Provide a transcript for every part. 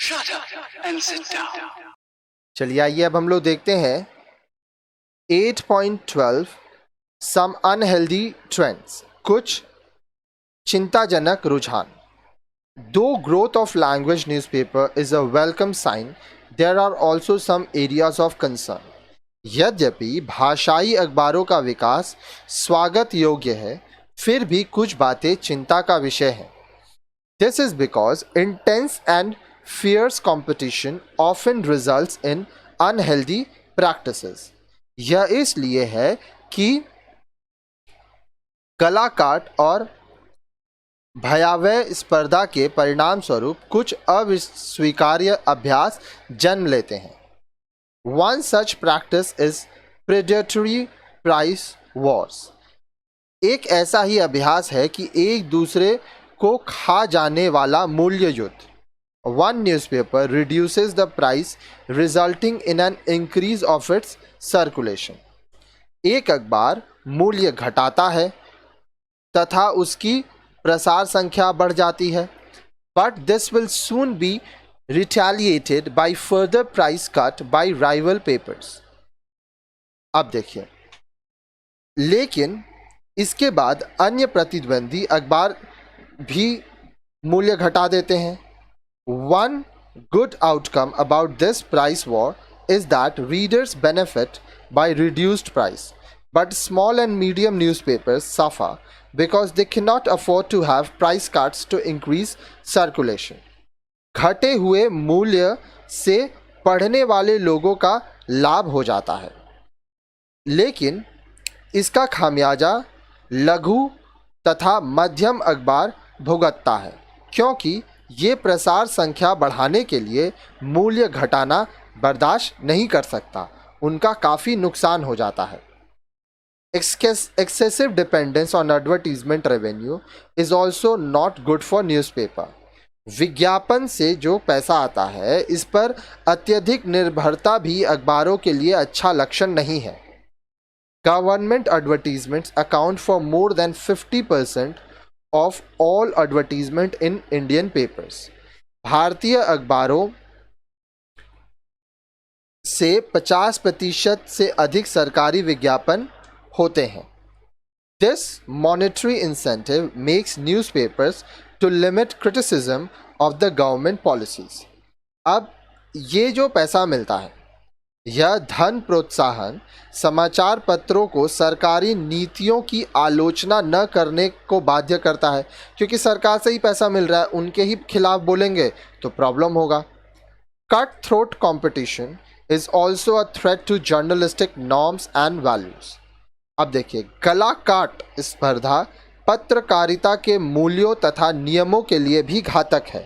Shut up and sit down. चलिए आइए अब हम लोग देखते हैं 8.12 सम अनहेल्दी ट्रेंड्स, कुछ चिंताजनक रुझान. Though growth of language newspaper is a welcome sign, there are also some areas of concern. यद्यपि भाषाई अखबारों का विकास स्वागत योग्य है, फिर भी कुछ बातें चिंता का विषय हैं. This is because intense and fierce competition often results in unhealthy practices. यह इसलिए है कि कलाकाट और भयावह स्पर्धा के परिणाम स्वरूप कुछ अस्वीकार्य अभ्यास जन्म लेते हैं. One such practice is predatory price wars. एक ऐसा ही अभ्यास है कि एक दूसरे को खा जाने वाला मूल्य युद्ध. One newspaper reduces the price resulting in an increase of its circulation. एक अखबार मूल्य घटाता है तथा उसकी प्रसार संख्या बढ़ जाती है. But this will soon be retaliated by further price cut by rival papers. अब देखिए, लेकिन इसके बाद अन्य प्रतिद्वंदी अखबार भी मूल्य घटा देते हैं. One good outcome about this price war is that readers benefit by reduced price, but small and medium newspapers suffer because they cannot afford to have price cuts to increase circulation. घटे हुए मूल्य से पढ़ने वाले लोगों का लाभ हो जाता है, लेकिन इसका खामियाजा लघु तथा मध्यम अखबार भुगतता है, क्योंकि ये प्रसार संख्या बढ़ाने के लिए मूल्य घटाना बर्दाश्त नहीं कर सकता. उनका काफ़ी नुकसान हो जाता है. Excessive dependence on advertisement revenue is also not good for newspaper. विज्ञापन से जो पैसा आता है, इस पर अत्यधिक निर्भरता भी अखबारों के लिए अच्छा लक्षण नहीं है. Government advertisements account for more than 50% of all advertisement in Indian papers. भारतीय अखबारों से 50% से अधिक सरकारी विज्ञापन होते हैं. This monetary incentive makes newspapers to limit criticism of the government policies. अब ये जो पैसा मिलता है, यह धन प्रोत्साहन समाचार पत्रों को सरकारी नीतियों की आलोचना न करने को बाध्य करता है, क्योंकि सरकार से ही पैसा मिल रहा है, उनके ही खिलाफ बोलेंगे तो प्रॉब्लम होगा. Cut throat competition is also a threat to journalistic norms and values. अब देखिए, गला काट स्पर्धा पत्रकारिता के मूल्यों तथा नियमों के लिए भी घातक है.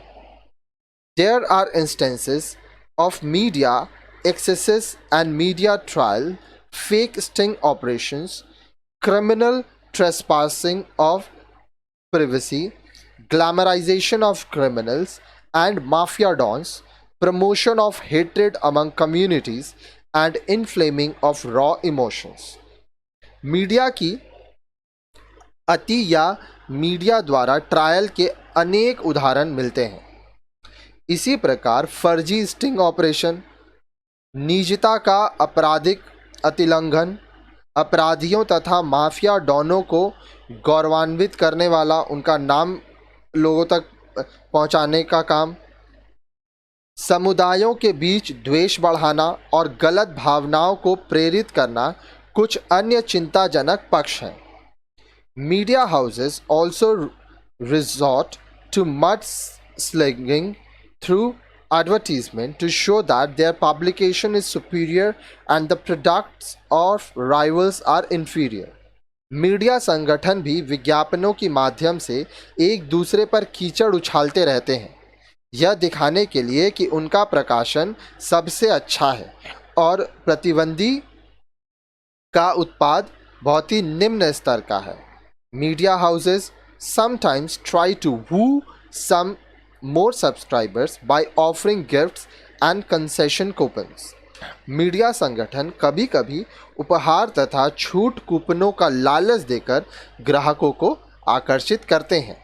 There are instances of media excesses and media trial, fake sting operations, criminal trespassing of privacy, glamorization of criminals and mafia dons, promotion of hatred among communities and inflaming of raw emotions. Media की अति या media द्वारा trial के अनेक उदाहरण मिलते हैं. इसी प्रकार फर्जी स्टिंग ऑपरेशन, निजता का आपराधिक अतिलंघन, अपराधियों तथा माफिया डॉनों को गौरवान्वित करने वाला उनका नाम लोगों तक पहुंचाने का काम, समुदायों के बीच द्वेष बढ़ाना और गलत भावनाओं को प्रेरित करना कुछ अन्य चिंताजनक पक्ष हैं. Media houses also resort to mud slinging through advertisement to show that their publication is superior and the products of rivals are inferior. Media संगठन भी विज्ञापनों के माध्यम से एक दूसरे पर कीचड़ उछालते रहते हैं, यह दिखाने के लिए कि उनका प्रकाशन सबसे अच्छा है और प्रतिद्वंदी का उत्पाद बहुत ही निम्न स्तर का है. Media houses sometimes try to woo some more subscribers by offering gifts and concession coupons. Media संगठन कभी कभी उपहार तथा छूट कूपनों का लालच देकर ग्राहकों को आकर्षित करते हैं.